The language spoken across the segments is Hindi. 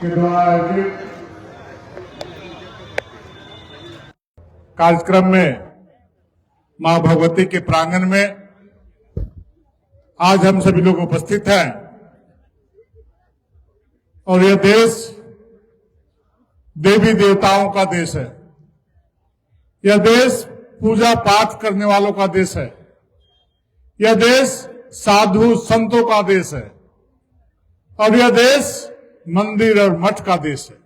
के द्वारा आयोजित कार्यक्रम में मां भगवती के प्रांगण में आज हम सभी लोग उपस्थित हैं और यह देश देवी देवताओं का देश है। यह देश पूजा पाठ करने वालों का देश है। यह देश साधु संतों का देश है और यह देश मंदिर और मठ का देश है।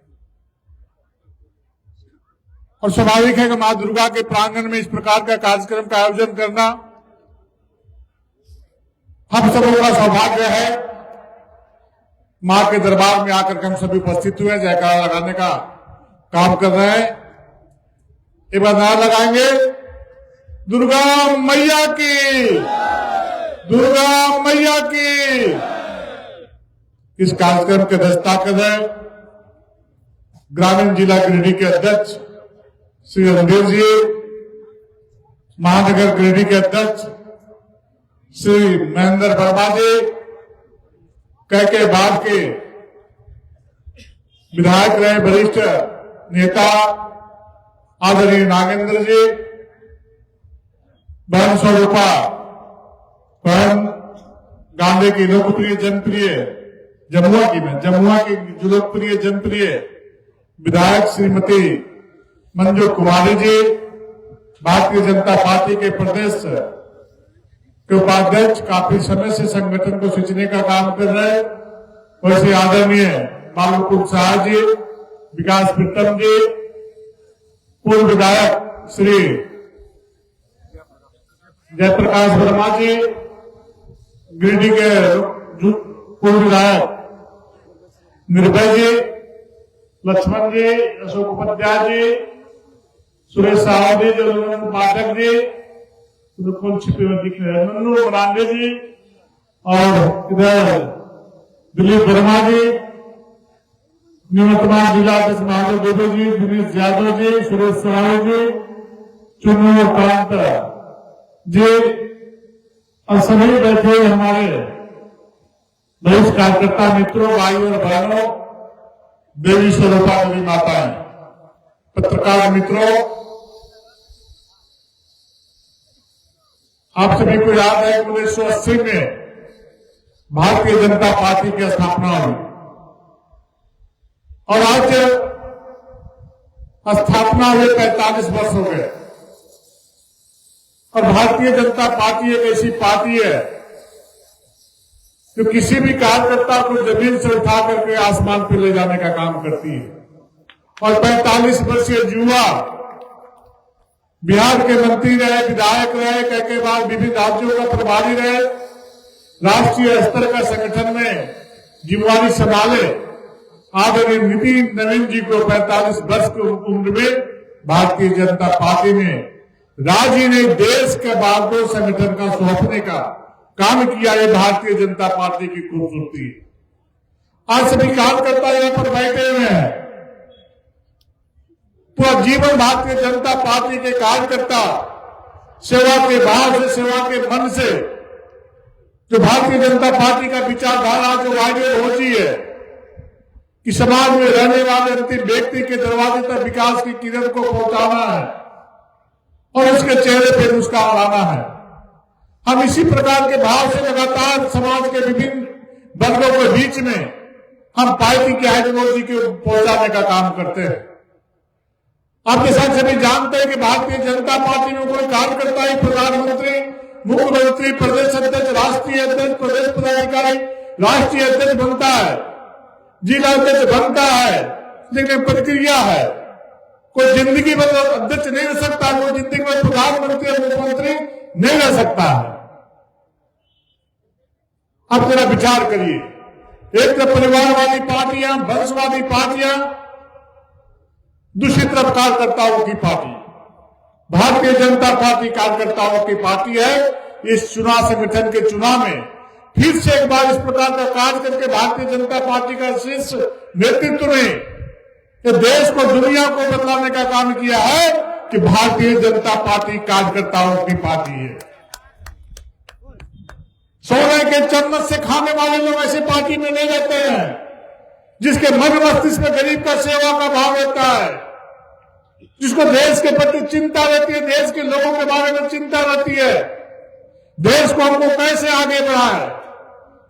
और स्वाभाविक है कि मां दुर्गा के प्रांगण में इस प्रकार का कार्यक्रम का आयोजन करना हम सबों का सौभाग्य है। मां के दरबार में आकर के हम सभी उपस्थित हुए, जयकारा लगाने का काम कर रहे हैं। एक बार नारा लगाएंगे, दुर्गा मैया की, दुर्गा मैया की। इस कार्यक्रम के अध्यक्षता कर रहे ग्रामीण जिला गिरिडीह के अध्यक्ष श्री रणधीर जी, महानगर गिरिडीह के अध्यक्ष श्री महेंद्र वर्मा जी, कैके बाद के विधायक रहे वरिष्ठ नेता आदरणीय नागेंद्र जी, बहन स्वरूपा, बहन गांधी की लोकप्रिय जनप्रिय जमुआ की लोकप्रिय जनप्रिय विधायक श्रीमती मंजू कुमारी जी, भारतीय जनता पार्टी के प्रदेश के उपाध्यक्ष, काफी समय से संगठन को सिंचने का काम कर रहे हैं, वैसे आदरणीय बालमुकुंद शाह जी, विकास प्रीतम जी, पूर्व विधायक श्री जयप्रकाश वर्मा जी, गिरिडीह के पूर्व विधायक निर्भय जी, लक्ष्मण जी, अशोक उपाध्याय जी, सुरेश साहू जी, जगन्नाथ पाठक जी, बिल्कुल छिपे हुए दिख रहे हैं, नन्नू मरांडे जी, और इधर दिलीप वर्मा जी, निवर्तमान जिलाध्यक्ष महादेव दुबे जी, दिनेश यादव जी, सुरेश साहू जी, चुन्नू कांत जी और सभी बैठे हमारे वरिष्ठ कार्यकर्ता मित्रों, भाइयों और बहनों, देवी स्वरूपा देवी माताएं, पत्रकार मित्रों, आप सभी को याद है 1980 में भारतीय जनता पार्टी की स्थापना हुई और आज स्थापना हुए 45 वर्ष हो गए। और भारतीय जनता पार्टी एक ऐसी पार्टी है जो किसी भी कार्यकर्ता को जमीन से उठा करके आसमान पर ले जाने का काम करती है। और 45 वर्षीय युवा बिहार के मंत्री रहे, विधायक रहे, कई बार विभिन्न राज्यों का प्रभारी रहे, राष्ट्रीय स्तर का संगठन में जिम्मेदारी संभाले आदरणीय नितिन नवीन जी को 45 वर्ष की उम्र में भारतीय जनता पार्टी ने राज्य ने देश के बागडोर संगठन का सौंपने का काम किया। है भारतीय जनता पार्टी की खूबसूरती। आज सभी कार्यकर्ता यहां पर बैठे हुए हैं, पूरा जीवन भारतीय जनता पार्टी के कार्यकर्ता सेवा के भाव से, सेवा के मन से, जो भारतीय जनता पार्टी का विचारधारा जो आइडियोलॉजी है कि समाज में रहने वाले अंतिम व्यक्ति के दरवाजे तक विकास की किरण को पहुंचाना है और उसके चेहरे पर मुस्कान लाना है। हम इसी प्रकार के भाव से लगातार समाज के विभिन्न वर्गों के बीच में हम पार्टी की आइडियोलॉजी को पहुंचाने का काम करते हैं। आपके साथ सभी जानते हैं कि भारतीय जनता पार्टी में कोई कार्यकर्ता ही प्रधानमंत्री, मुख्यमंत्री, प्रदेश अध्यक्ष, राष्ट्रीय अध्यक्ष, प्रदेश पदाधिकारी, राष्ट्रीय अध्यक्ष बनता है, जिला अध्यक्ष बनता है, लेकिन प्रक्रिया है। कोई जिंदगी भर अध्यक्ष नहीं रह सकता, कोई जिंदगी भर प्रधानमंत्री और मुख्यमंत्री नहीं रह सकता है। अब जरा विचार करिए, एक तो परिवारवादी पार्टियां, वंशवादी पार्टियां, दूसरी तरफ कार्यकर्ताओं की पार्टी। भारतीय जनता पार्टी कार्यकर्ताओं की पार्टी है। इस चुनाव संगठन के चुनाव में फिर से एक बार इस प्रकार का कार्य करके भारतीय जनता पार्टी का शीर्ष नेतृत्व ने देश को, दुनिया को बदलाने का काम किया है कि भारतीय जनता पार्टी कार्यकर्ताओं की पार्टी है। सोने के चम्मच से खाने वाले लोग ऐसी पार्टी में नहीं रहते हैं। जिसके मन मस्तिष्क में गरीब का सेवा का भाव होता है, जिसको देश के प्रति चिंता रहती है, देश के लोगों के बारे में चिंता रहती है, देश को हमको कैसे आगे बढ़ाए,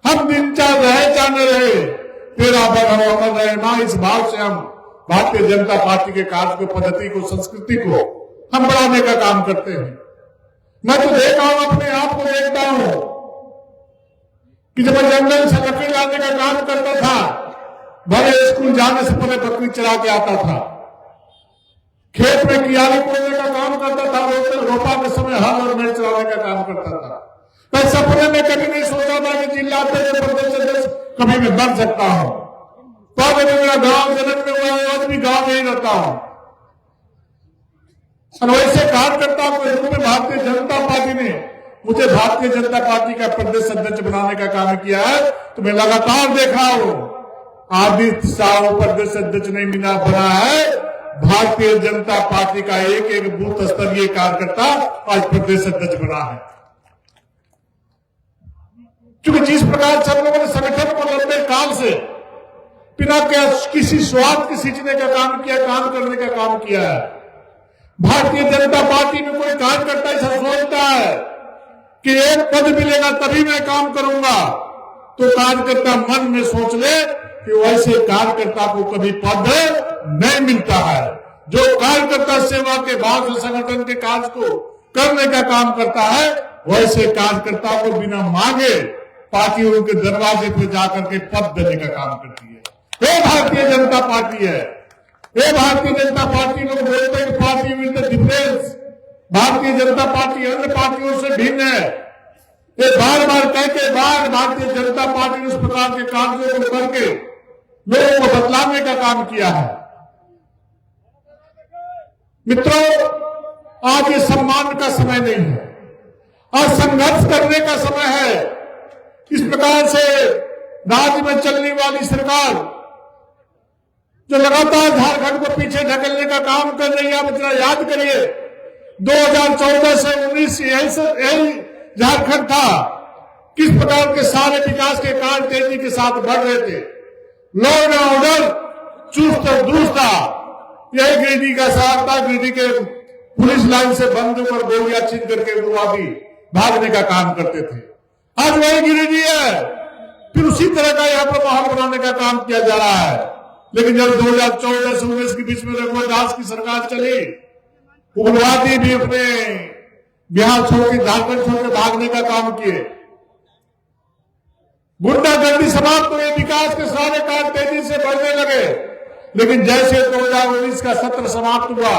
हम दिन चाह रहे चाह न रहे, तेरा बन हम अमर रहे ना, इस भाव से हम भारतीय जनता पार्टी के कार्य को, पद्धति को, संस्कृति को हम बढ़ाने का काम करते हैं। मैं तो देखा हूं, अपने आप को देखता हूं कि जब मैं जंगल से लकड़ी लाने का काम करता था, बड़े स्कूल जाने से पहले बकरी चरा के आता था, खेत में कियारी बोने का काम करता था, रोपा के समय हल और मेड़ चलाने का काम करता था। मैं सपने में कभी नहीं सोचा था कि जिला प्रदेश अध्यक्ष कभी मैं बन सकता हूं। तो अगर मेरा गांव जन्म में हुआ, आज भी गांव में ही रहता हूं। और वैसे कार्यकर्ता के रूप में भारतीय जनता पार्टी ने मुझे भारतीय जनता पार्टी का प्रदेश अध्यक्ष बनाने का काम किया है। तो मैं लगातार देखा हूं, आदित्य साहू प्रदेश अध्यक्ष नहीं बना है, भारतीय जनता पार्टी का एक एक बूथ स्तरीय कार्यकर्ता आज प्रदेश अध्यक्ष बना है। क्योंकि जिस प्रकार से हम लोगों ने संगठन को लंबे काल से बिना किसी स्वार्थ के सींचने का काम किया, काम करने का काम किया है। भारतीय जनता पार्टी में कोई कार्यकर्ता ऐसा सोचता है कि एक पद मिलेगा तभी मैं काम करूंगा, तो कार्यकर्ता मन में सोच ले कि वैसे कार्यकर्ता को कभी पद नहीं मिलता है। जो कार्यकर्ता सेवा के भाव से संगठन के कार्य को करने का काम करता है, वैसे कार्यकर्ता को बिना मांगे पार्टी उनके दरवाजे पे जाकर के पद देने का काम करती है। ये भारतीय जनता पार्टी है। ये भारतीय जनता पार्टी लोग बोलते हैं party with the difference, Bharatiya Janata party अन्य पार्टियों से भिन्न है। ये बार बार कह के बाद भारतीय जनता पार्टी ने उस प्रकार के कार्यों को करके लोगों को बतलाने का काम किया है। मित्रों, आज ये सम्मान का समय नहीं है, आज संघर्ष करने का समय है। इस प्रकार से राज्य में चलने वाली सरकार जो लगातार झारखंड को पीछे ढकेलने का काम कर रही है, आप जरा याद करिए 2014 से 19 यही झारखंड था, किस प्रकार के सारे विकास के कार्य तेजी के साथ बढ़ रहे थे। लॉ एंड ऑर्डर चुस्त और दुरुस्त था। यही गिरिडीह का शहर था, गिरिडीह के पुलिस लाइन से बंदूक और गोलियां छीन करके उग्रवादी भागने का काम करते थे। आज वही गिरिडीह है, फिर उसी तरह का यहाँ पर माहौल बनाने का काम किया जा रहा है। लेकिन जब 2014 से 19 के बीच में रघुवर दास की सरकार चली, उग्रवादी भी अपने बिहार छोड़ के, झारखंड छोड़ के भागने का काम किए, गुंडागर्दी समाप्त हुई, विकास के सारे कार्य तेजी से बढ़ने लगे। लेकिन जैसे 2019 का सत्र समाप्त हुआ,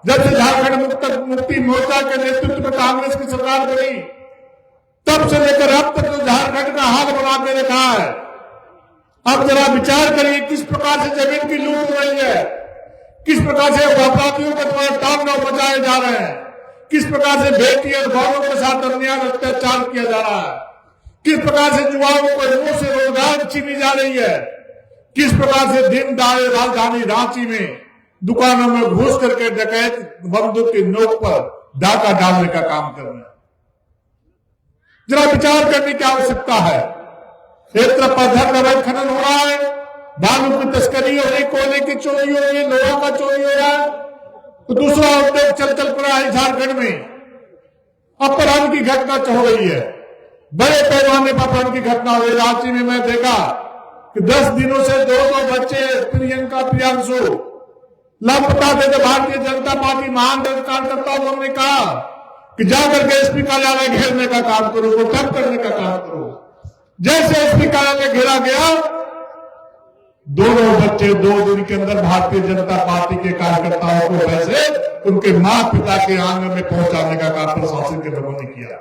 जब से झारखंड मुक्ति मोर्चा के नेतृत्व में कांग्रेस की सरकार बनी, तब से लेकर अब तक तो झारखंड का हाल बना के रखा है। अब जरा विचार करिए किस प्रकार से जमीन की लूट हो रही है, किस प्रकार से अपराधियों के द्वारा तांडव मचाए जा रहे हैं, किस प्रकार से बेटी और बहनों के साथ अन्याय अत्याचार किया जा रहा है, किस प्रकार से युवाओं को मुंह से रोजगार छीनी जा रही है, किस प्रकार से दिन दहाड़े राजधानी रांची में दुकानों में घुस करके डकैत बंदूक की नोक पर डाका डालने का काम कर रहे हैं। जरा विचार करने की आवश्यकता है। एक तरफ अवैध अवैध खनन हो रहा है, बालू की तस्करी हो रही, कोयले की चोरी हो रही है, लोहा का चोरी हो रहा है, तो दूसरा उद्योग चल पड़ा है झारखंड में। अपहरण की घटना हो रही है, बड़े पैमाने पर अपहरण की घटना हो रही है। रांची में मैं देखा कि 10 दिनों से 2 बच्चे प्रियंका प्रियांशु लापता थे। तो भारतीय जनता पार्टी महान कार्यकर्ताओं ने कहा कि जाकर के एसपी कार्यालय घेरने का काम करो, वो ठप करने का काम करो। जैसे एसपी कार्यालय घेरा गया, दोनों बच्चे 2 दिन के अंदर भारतीय जनता पार्टी के कार्यकर्ताओं को वैसे उनके मां पिता के आंगन में पहुंचाने का काम प्रशासन के लोगों ने किया।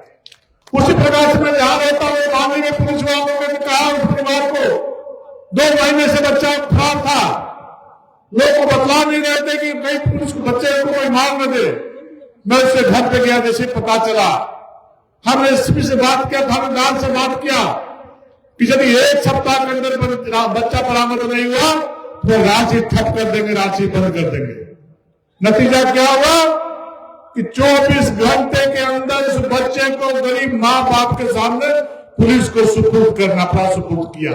उसी प्रकार से मैं जहां रहता हूं, मामले में पुलिस वालों ने कहा उस परिवार को 2 महीने से बच्चा फरार था, लोग को बतला नहीं रहे थे कि कहीं पुलिस को बच्चे को कोई मार न दे। मैं उसके घर पे गया, जैसे पता चला, हमने एसपी से बात किया, थानेदार से बात किया कि यदि 1 सप्ताह के अंदर बच्चा बरामद नहीं हुआ तो रांची ठप कर देंगे, रांची बंद कर देंगे। नतीजा क्या हुआ कि 24 घंटे के अंदर उस बच्चे को गरीब माँ बाप के सामने पुलिस को सुपुर्द करना पड़ा, सुपुर्द किया।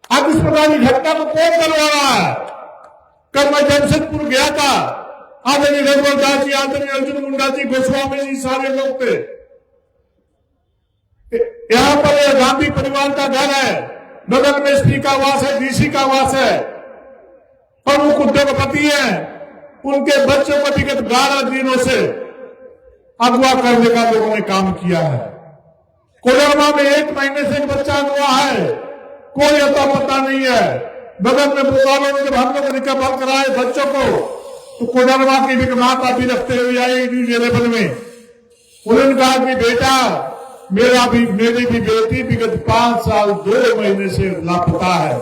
अब इस प्रकार की घटना को कौन करवा रहा है? कल मैं जमशेदपुर गया था, आदरणीय रघुवर दास जी, आदरणीय अर्जुन मुंडा जी, गोस्वामी जी, सारे लोग थे। यहाँ पर गांधी परिवार का घर है, बगल में एसपी का आवास है, डीसी का आवास है, प्रमुख उद्योगपति हैं। उनके बच्चों को विगत 12 दिनों से अगवा करने का लोगों ने काम किया है। कोडरमा में 1 महीने से एक बच्चा अगवा है, कोई अता पता नहीं है। बगल में बोकारो में जब हम लोग रिकवर कराए बच्चों को, तो कोडरमा की भी माता भी रखते हुए आई न्यूज 11 में। उन्होंने कहा कि बेटा, मेरी भी बेटी विगत 5 साल 2 महीने से लापता है।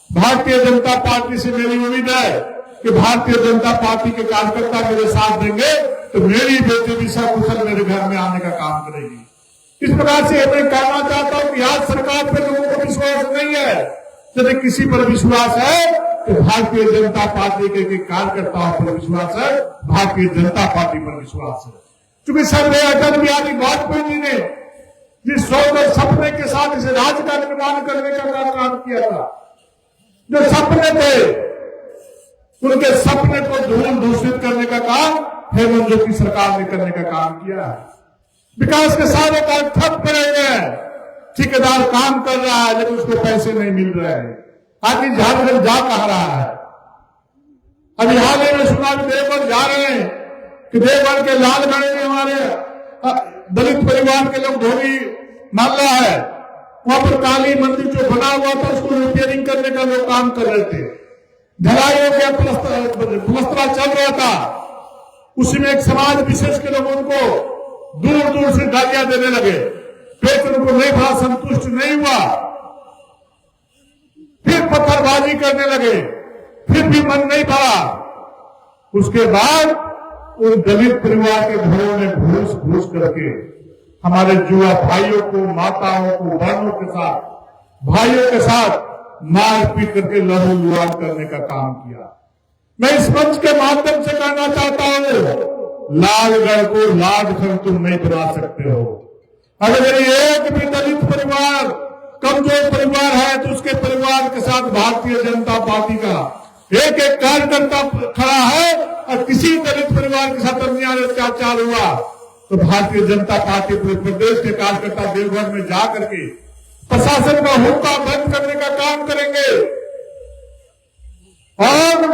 भारतीय जनता पार्टी से मेरी उम्मीद है कि भारतीय जनता पार्टी के कार्यकर्ता मेरे साथ देंगे तो मेरी बेटी भी सकुशल मेरे घर में आने का काम करेगी। इस प्रकार से मैं कहना चाहता हूं कि आज सरकार पर लोगों को विश्वास नहीं है। यदि किसी पर विश्वास है तो भारतीय जनता पार्टी के कार्यकर्ताओं पर विश्वास है, भारतीय जनता पार्टी पर विश्वास है। क्योंकि सर्वे अटल बिहारी वाजपेयी जी ने जिस सौंदर्य सपने के साथ इस राज्य का निर्माण करने का काम किया था, जो सपने थे, उनके सपने को धूल दूषित करने का काम हेमंत जोगी सरकार ने करने का काम किया है। विकास के सारे काम ठप पड़े हैं, ठेकेदार काम कर रहा है लेकिन उसको पैसे नहीं मिल रहे हैं। आखिर झारखंड जा कहा रहा है? अभी हाल ही में सुना कि देवगढ़ जा रहे हैं कि देवगढ़ के लालगढ़ में हमारे दलित परिवार के लोग ढोली मामला है, वहां पर काली मंदिर जो बना हुआ था उसको रिपेयरिंग करने का लोग काम कर रहे थे। ढलाई हो गया, प्लस्तरा चल रहा था, उसी में एक समाज विशेष के लोग उनको दूर दूर से गालियां देने लगे। पेट उनको नहीं भरा, संतुष्ट नहीं हुआ, फिर पत्थरबाजी करने लगे, फिर भी मन नहीं भरा। उसके बाद उन दलित परिवार के घरों में घूस घूस करके हमारे युवा भाइयों को, माताओं को, बहनों के साथ, भाइयों के साथ मारपीट करके लहू लुहान करने का काम किया। मैं इस मंच के माध्यम से कहना चाहता हूं, लालगढ़ को लाजखंड तुम नहीं बना सकते हो। अगर एक भी दलित परिवार, कमजोर परिवार है तो उसके परिवार के साथ भारतीय जनता पार्टी का एक एक कार्यकर्ता खड़ा है, और किसी दलित परिवार के साथ अन्याय अत्याचार हुआ तो भारतीय जनता पार्टी पूरे प्रदेश के कार्यकर्ता देवघर में जाकर के प्रशासन का हुक्का बंद करने का काम करेंगे। और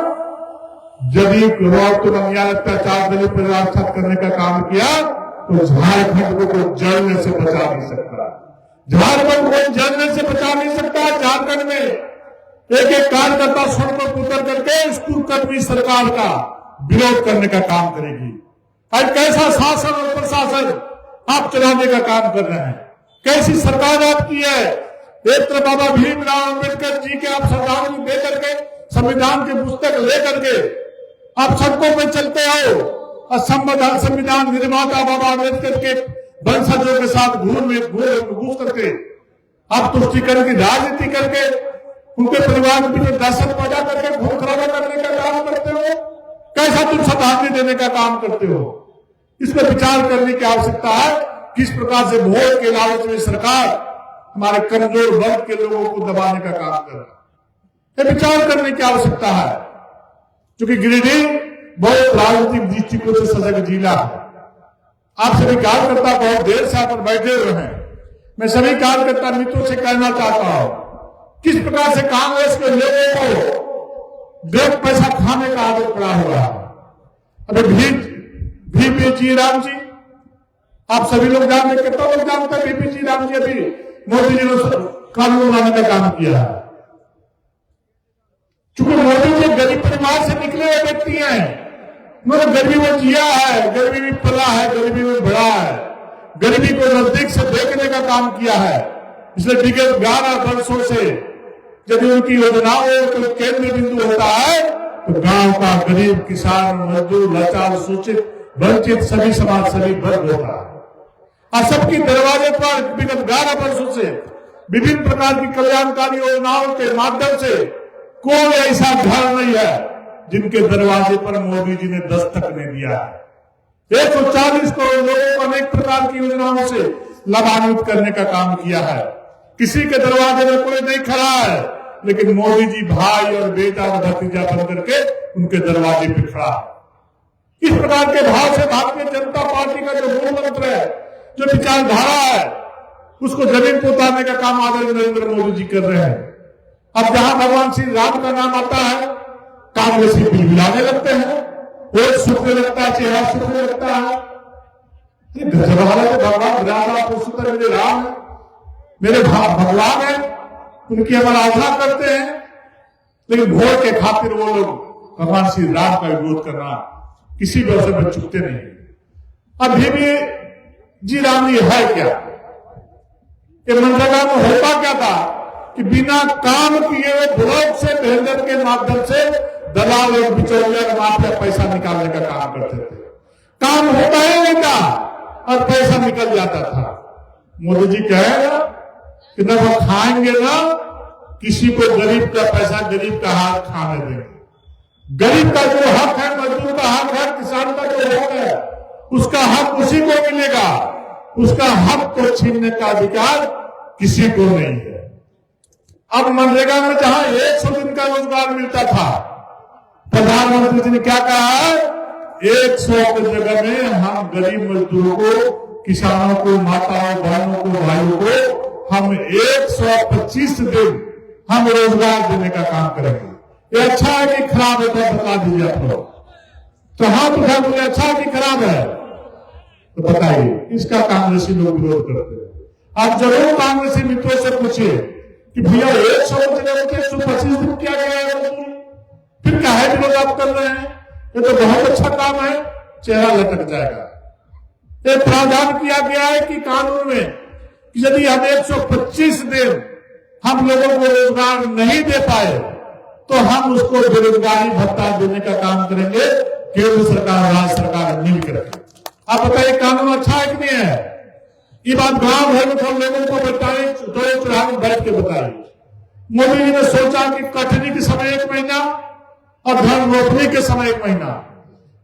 यदि तुम अन्याय अत्याचार दलित परिवार के साथ करने का काम किया तो झारखंड को कोई जलने से बचा नहीं सकता। झारखंड को जलने से बचा नहीं सकता। झारखंड में एक एक कार्यकर्ता सड़कों पर उतर करके स्कूल कर्मी सरकार का विरोध करने का काम करेगी। आज कैसा शासन और प्रशासन आप चलाने का काम कर रहे हैं, कैसी सरकार आपकी है। एक तरफ बाबा भीमराव अम्बेडकर जी के आप श्रद्धांजलि देकर के, संविधान की पुस्तक लेकर के आप सड़कों में चलते आओ, और संविधान निर्माता बाबा अम्बेडकर के वंशजों के साथ घूस करके आप तुष्टिकरण की राजनीति करके उनके परिवार के पीछे दहशत पैदा करके खून खराबा करने का काम करते हो। कैसा तुम श्रद्धांजलि देने का काम करते हो? इस पर विचार करने की आवश्यकता है। किस प्रकार से वोट के लालच में सरकार हमारे कमजोर वर्ग के लोगों को दबाने का काम कर रहा है, विचार करने की आवश्यकता है। क्योंकि गिरिडीह बहुत राजनीतिक दृष्टिकोण से सजग जिला है। आप सभी कार्यकर्ता बहुत देर से पर बैठे हुए हैं। मैं सभी कार्यकर्ता मित्रों से कहना चाहता हूं, किस प्रकार से कांग्रेस के लोगों को ड्रग पैसा खाने का आदत पड़ा हुआ है। अभी VP जी राम जी, आप सभी लोग जानते, कितना लोग जानते हैं VP जी राम जी अभी मोदी जी ने कानून बनाने का काम किया है। चूंकि मोदी जी गरीब परिवार से निकले हुए व्यक्ति हैं, उन्होंने गरीबी में जिया है, गरीबी में पला है, गरीबी में बढ़ा है, गरीबी को नजदीक से देखने का काम किया है। इसलिए विगत 11 वर्षों से यदि उनकी योजनाओं को केंद्र बिंदु होता है तो गांव का गरीब, किसान, मजदूर, लाचार, शोषित, वंचित सभी समाज सभी वर्ग होता है। और सबकी दरवाजे पर विगत 11 वर्षों से विभिन्न प्रकार की कल्याणकारी योजनाओं के माध्यम से कोई ऐसा घर नहीं है जिनके दरवाजे पर मोदी जी ने दस्तक नहीं दिया है। 140 करोड़ लोगों को अनेक प्रकार की योजनाओं से लाभान्वित करने का काम किया है। किसी के दरवाजे में कोई नहीं खड़ा है, लेकिन मोदी जी भाई और बेटा और भतीजा बन करके उनके दरवाजे पे खड़ा है। इस प्रकार के भाव से भारतीय जनता पार्टी का जो मूल मंत्र है, जो विचारधारा है, उसको जमीन पर उतारने का काम आदरणीय नरेंद्र मोदी जी कर रहे हैं। अब जहां भगवान श्री राम का नाम आता है, कांग्रेसी बिलबिलाने लगते हैं, वोट सूखने लगता है, चेहरा सूखने लगता है। ये गजब हालत है। भगवान राम पुरुषोत्तम मेरे राम है, मेरे भगवान है, उनकी हम आराधना करते हैं, लेकिन वोट के खातिर वो लोग भगवान श्री राम का विरोध करना किसी भी अवसर पर चुकते नहीं। अभी भी जी राम जी है क्या? ये मनरेगा में होता क्या था कि बिना काम किए हुए ब्लॉक से टेंडर के माध्यम से दलाल और बिचौलिया माफिया पैसा निकालने का काम करते थे। काम होता ही नहीं था और पैसा निकल जाता था। मोदी जी कहेगा कि ना वो खाएंगे ना किसी को गरीब का पैसा गरीब का हाथ खाने देंगे। गरीब का जो हक है, मजदूर का हक है, किसान का जो हक है, उसका हक उसी को मिलेगा। उसका हक को छीनने का अधिकार किसी को नहीं है। अब मनरेगा में जहां 100 दिन का रोजगार मिलता था, प्रधानमंत्री जी ने क्या कहा है, 100 की जगह में हम गरीब मजदूरों को, किसानों को, माताओं बहनों को, भाइयों को हम 125 दिन हम रोजगार देने का काम करेंगे। ये अच्छा है कि खराब है? तो बता दीजिए आप लोग। तो हाथ उठा बोले अच्छा है कि खराब है? तो बताइए। इसका कांग्रेसी लोग विरोध करते हैं। आप जरूर कांग्रेसी मित्रों से पूछिए कि भैया 100 की जगह 125 दिन क्या गया है, फिर काहे विरोध आप कर रहे हैं? ये तो बहुत अच्छा काम है। चेहरा लटक जाएगा। ये प्रावधान किया गया है कि कानून में कि यदि हम 125 दिन हम लोगों को रोजगार नहीं दे पाए तो हम उसको बेरोजगारी भत्ता देने का काम करेंगे, केंद्र सरकार राज्य सरकार मिलकर। आप बताइए कानून अच्छा है कि नहीं है? ये बात गांव भर में सब लोगों को बताइए, दो चुनाव में बैठ के बताइए। मोदी जी ने सोचा कि कटनी के समय 1 महीना और धान रोपने के समय 1 महीना,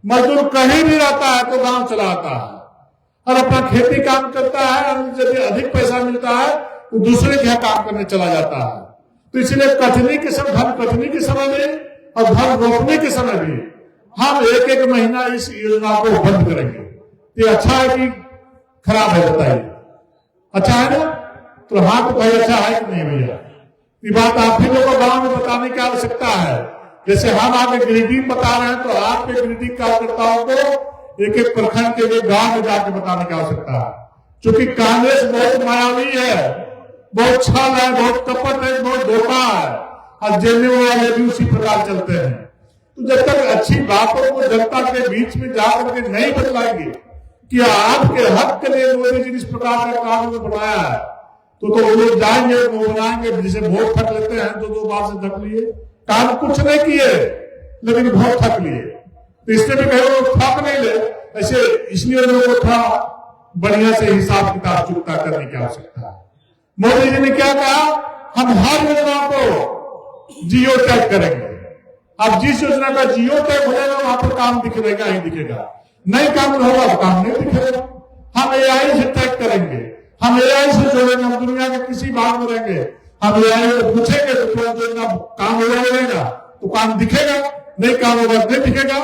मजदूर कहीं भी रहता है तो गांव चला आता है और अपना खेती काम करता है, और यदि अधिक पैसा मिलता है तो दूसरे के यहाँ काम करने चला जाता है। तो इसलिए कटनी के समय, धान कटनी के समय में और धान रोपने के समय भी हम 1-1 महीना इस योजना को बंद करेंगे। ये अच्छा है कि खराब है? बताइए। अच्छा है ना? तो हाँ, तो भाई अच्छा है कि नहीं भैया? ये बात आप ही लोगों को गांव में बताने की आवश्यकता है। जैसे हम आगे गिरिडीह बता रहे हैं, तो आपके गिरिडीह कार्यकर्ताओं को एक प्रखंड के लिए गांव में जाकर बताने की आवश्यकता है। क्योंकि कांग्रेस बहुत मायावी है, बहुत छल है, बहुत कपट है, बहुत धोखा है, और जेलने वाले भी उसी प्रकार चलते हैं। तो जब तक अच्छी बातों को जनता के बीच में जाकर के नहीं बतलाएंगे कि आपके हक के लिए मोदी जी इस प्रकार का कानून बनाया है, तो वो लोग जाएंगे, वो बनाएंगे, जिसे वोट ठक लेते हैं, 2-2 बार से ठक लिए, काम कुछ नहीं किए लेकिन वोट ठक लिए। तो इससे भी कहे वो ठक नहीं ले, ऐसे इसलिए लोगों को थोड़ा बढ़िया से हिसाब किताब चुकता करने की आवश्यकता है। मोदी जी ने क्या कहा, हम हर योजना को जियो टैग करेंगे। अब जिस योजना का जियो टैग हो जाएगा वहां पर काम दिखेगा ही दिखेगा, नहीं काम होगा तो काम नहीं दिखेगा। हम AI से टैग करेंगे, हम AI से जोड़ेंगे, हम दुनिया के किसी भाग में रहेंगे, हम AI को पूछेंगे तो तुरंत योजना काम हो जाएगा तो काम दिखेगा, नहीं काम होगा नहीं दिखेगा।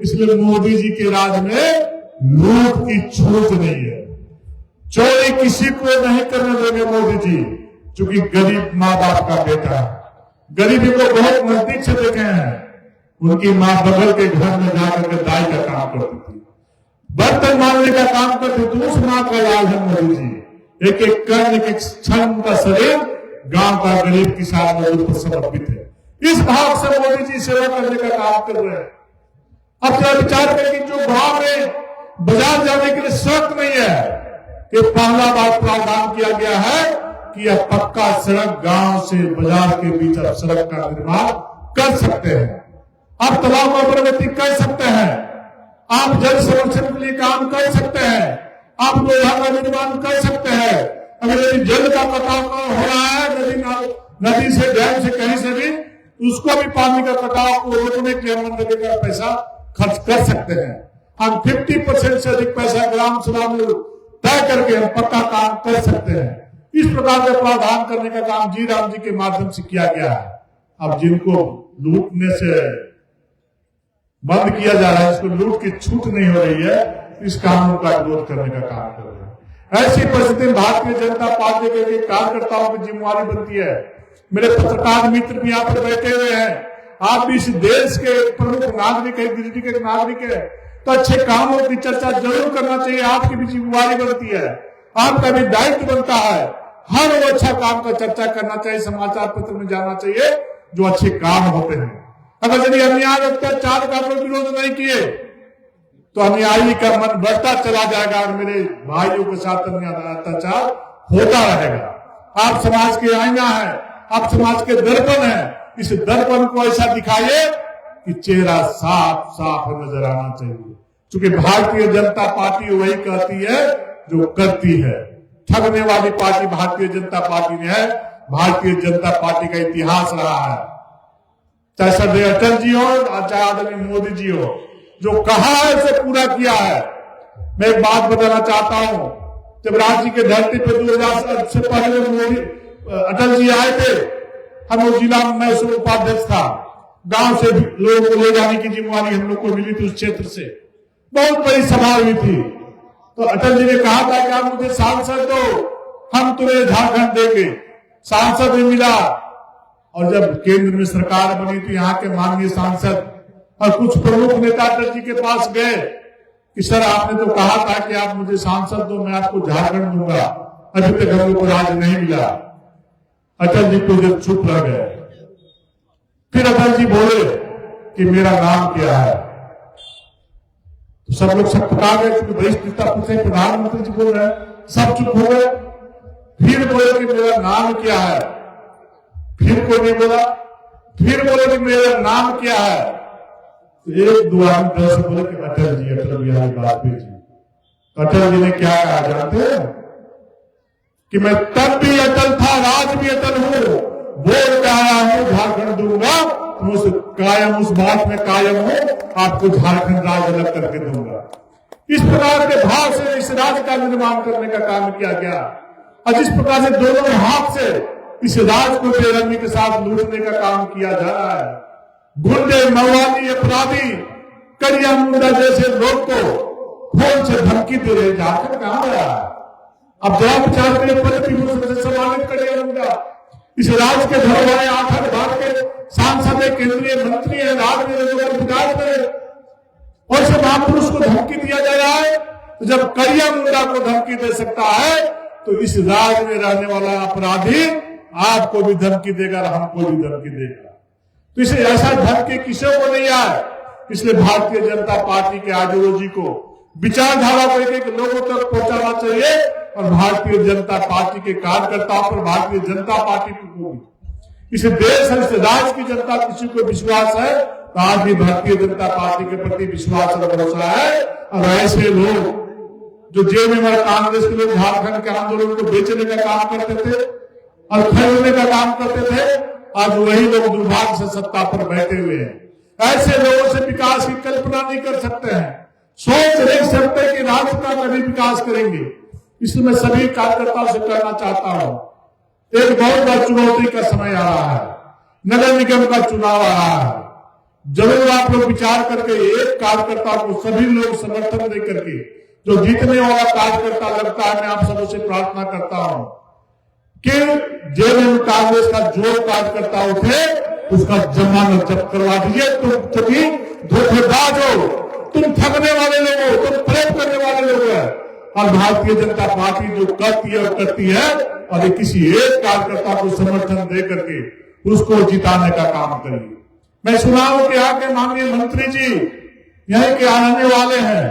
इसलिए मोदी जी के राज में लूट की छूट नहीं है, चोरी किसी को नहीं करने देंगे मोदी जी, क्योंकि गरीब माँ बाप का बेटा है। गरीबी को बहुत नजदीक से देखे हैं। उनकी माँ बगल के घर में जाकर के दाई का काम करती थी, बर्तन मारने का काम करती थी। उस माँ का लाल है मोदी जी। एक एक कर्ण, एक एक क्षण का शरीर गांव का गरीब किसान मजदूर पर समर्पित है। इस भाव से मोदी जी सेवा करने का काम कर रहे हैं। अब जरा विचार करें कि जो गांव में बाजार जाने के लिए सड़क नहीं है, कि पहला बार प्रावधान किया गया है कि यह पक्का सड़क गांव से बाजार के बीच अब सड़क का निर्माण कर सकते हैं। आप तालाब का प्रगति कर सकते हैं, आप जल संरक्षण के लिए काम कर सकते हैं, आप लोहा का निर्माण कर सकते हैं। अगर यदि जल का कटाव हो रहा है नदी से, डैम से, कहीं से भी, उसको भी पानी का कटाव को रोकने के लिए हम मनरेगा का पैसा खर्च कर सकते हैं। हम 50% से अधिक पैसा ग्राम सभा में तय करके हम पक्का काम कर सकते हैं। इस प्रकार का प्रावधान करने का काम जी राम जी के माध्यम से किया गया है। अब जिनको लूटने से बंद किया जा रहा है, इसको लूट की छूट नहीं हो रही है, इस कानून का विरोध करने का काम कर रहे हैं। ऐसी परिस्थिति में भारतीय जनता पार्टी के कार्यकर्ताओं की जिम्मेवारी बनती है। मेरे पत्रकार मित्र भी यहाँ पर बैठे हुए हैं, आप भी इस देश के प्रमुख नागरिक है, दिल्ली के नागरिक है, तो अच्छे कामों की चर्चा जरूर करना चाहिए। आपकी भी जिम्मेवारी बनती है, आपका भी दायित्व बनता है, हर वो अच्छा काम का चर्चा करना चाहिए, समाचार पत्र में जाना चाहिए जो अच्छे काम होते हैं। अगर यदि अन्याय अत्याचार का विरोध नहीं किए तो अन्यायी का मन बढ़ता चला जाएगा और मेरे भाइयों के साथ अन्याय अत्याचार होता रहेगा। आप समाज के आईना है, आप समाज के दर्पण है, इस दर्पण को ऐसा दिखाइए कि चेहरा साफ साफ नजर आना चाहिए। क्योंकि भारतीय जनता पार्टी वही कहती है जो करती है। ठगने वाली पार्टी भारतीय जनता पार्टी ने है। भारतीय जनता पार्टी का इतिहास रहा है, चाहे सरदार अटल जी हो, चाहे आदरणीय मोदी जी हो, जो कहा है उसे पूरा किया है। मैं एक बात बताना चाहता हूं, जब राज्य के धरती पर 2000 से पहले मोदी अटल जी आए थे, हम जिला में मैं उसमें उपाध्यक्ष था, गांव से लोगों को ले जाने की जिम्मेवारी हम लोग को मिली थी। उस क्षेत्र से बहुत बड़ी सभा हुई थी, तो अटल जी ने कहा था कि आप मुझे सांसद दो, हम तुम्हें झारखंड देंगे। सांसद भी मिला, और जब केंद्र में सरकार बनी तो यहाँ के माननीय सांसद और कुछ प्रमुख नेता अटल जी के पास गए कि सर आपने तो कहा था कि आप मुझे सांसद दो, मैं आपको झारखंड दूंगा, अभी तक हम लोग को राज नहीं मिला। अटल जी कुछ देर चुप रह गए, फिर अटल जी बोले कि मेरा नाम क्या है। तो सब लोग सब पका गए, क्योंकि वरिष्ठ नेता पूछे, प्रधानमंत्री जी बोल रहे हैं, सब चुप हो गए। फिर बोले कि मेरा नाम क्या है, फिर कोई नहीं बोला, फिर बोले कि मेरा नाम क्या है। तो एक दो आदमी डर से बोले कि अटल जी, अटल बिहारी वाजपेयी जी। अटल जी ने क्या कहा जानते हैं कि मैं तब भी अटल था, आज भी अटल हूं, बोल के आया हूं झारखंड दूंगा, उस बात में कायम हूं, आपको झारखंड राज्य अलग करके दूंगा। इस प्रकार के भाव से इस राज्य का निर्माण करने का काम किया गया, और जिस प्रकार से दोनों हाथ से इस राज्य को बेरहमी के साथ लूटने का काम किया जा रहा है, गुंडे, मवाली, अपराधी, करिया मुंडा जैसे लोग को फोन से धमकी दे रहे, झारखंड कहां गया? अब जरा विचार करिए, पद विभूषण से सम्मानित करिया मुंडा, इस राज्य के घर वाले 8 बार के सांसद है, केंद्रीय मंत्री है, राज्य में विधायक है, और इस महापुरुष को धमकी दिया जा रहा है। तो जब करिया मुंडा को धमकी दे सकता है, तो इस राज्य में रहने वाला अपराधी आपको भी धमकी देगा और हमको भी धमकी देगा। तो इसे ऐसा धमकी किसी को नहीं आए, इसलिए भारतीय जनता पार्टी के आइडियोलॉजी को, विचारधारा को एक लोगों तक पहुंचाना चाहिए, और भारतीय जनता पार्टी के कार्यकर्ताओं पर, भारतीय जनता पार्टी को भी, इस देश और इस राज्य की जनता किसी को विश्वास है तो आज भी भारतीय जनता पार्टी के प्रति विश्वास और भरोसा है। और ऐसे लोग जो जेल में कांग्रेस के लोग झारखंड के आंदोलन को बेचने का काम करते थे और खरीदने का काम करते थे, आज वही लोग दुर्भाग्य से सत्ता पर बैठे हुए हैं। ऐसे लोगों से विकास की कल्पना नहीं कर सकते हैं, सोच नहीं सकते कि राज्य का कभी विकास करेंगे। इसलिए मैं सभी कार्यकर्ताओं से कहना चाहता हूं, एक बहुत बड़ा चुनौती का समय आ रहा है, नगर निगम का चुनाव आ रहा है। जरूर आप लोग विचार करके एक कार्यकर्ता को सभी लोग समर्थन दे करके, जो जीतने वाला कार्यकर्ता लगता है, मैं आप सबों से प्रार्थना करता हूं कि जेल में कांग्रेस का जो कार्यकर्ता उठे उसका जमानत जब्त करवा दीजिए। तुम सभी धोखेबाज हो, तुम ठगने वाले लोग हो, तुम प्रेम करने वाले लोग हैं, और भारतीय जनता पार्टी जो करती है और करती है, और किसी एक कार्यकर्ता को समर्थन दे करके उसको जिताने का काम करिए। मैं सुना हूं कि यहाँ के माननीय मंत्री जी यहीं के आने वाले हैं,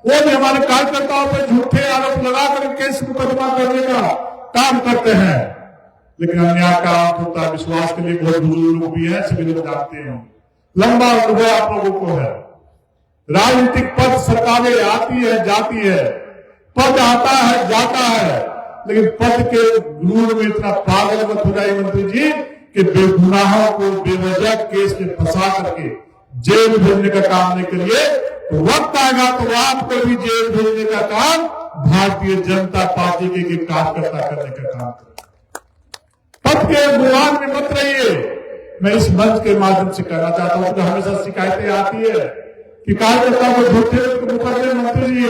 वो भी हमारे कार्यकर्ताओं पर झूठे आरोप लगाकर केस मुकदमा करने का काम करते हैं। लेकिन अन्याय का अंत होता है, विश्वास के लिए बहुत बुजुर्ग लोग भी हैं, सभी लोग जानते हैं, लंबा अनुभव आप लोगों को है। राजनीतिक पद सरकारें आती है जाती है, पद आता है जाता है, लेकिन पद के गुरूर में इतना पागल मत हो जाए मंत्री जी कि बेगुनाहों को बेवजह केस में फंसा करके जेल भेजने का काम नहीं करिए। तो वक्त आएगा तो आपको भी जेल भेजने का काम भारतीय जनता पार्टी के कार्यकर्ता करने का काम करें। पद के गुमान में मत रहिए, मैं इस मंच के माध्यम से कहना चाहता हूं कि हमेशा शिकायतें आती है कि कार्यकर्ताओं को झूठे मुकदमे मंत्री जी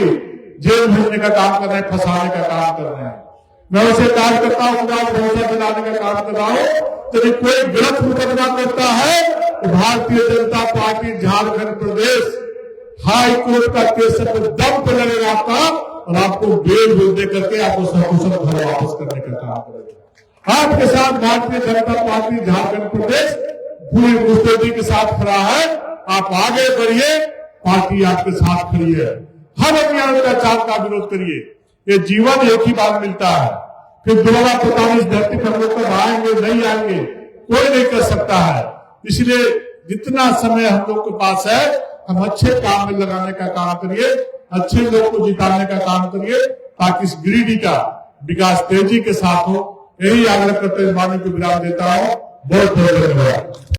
जेल भेजने का काम कर रहे हैं, फंसाने का काम कर रहे हैं। मैं उसे कार्यकर्ताओं को भरोसा दिलाने का काम कर रहा हूं। यदि कोई गलत मुकदमा करता है तो भारतीय जनता पार्टी झारखंड प्रदेश हाई कोर्ट का केस पर दम पे लड़ेगा आपका, और आपको बेल दे करके आपको सकुशल घर वापस करने का काम करेगा। आपके साथ भारतीय जनता पार्टी झारखंड प्रदेश पूरी मुस्तैदी के साथ खड़ा है। आप आगे बढ़िए, पार्टी आपके साथ खड़ी है। हर अन्याय अत्याचार का विरोध करिए। ये जीवन एक ही बार मिलता है, फिर दोबारा पता नहीं इस धरती पर हम लोग कब आएंगे नहीं आएंगे, कोई नहीं कर सकता है। इसलिए जितना समय हम लोग के पास है, हम अच्छे काम में लगाने का काम करिए, अच्छे लोग को जिताने का काम करिए, ताकि इस गिरिडीह का विकास तेजी के साथ हो। यही आग्रह करते वाणी को विराम देता हूं। बहुत बहुत धन्यवाद।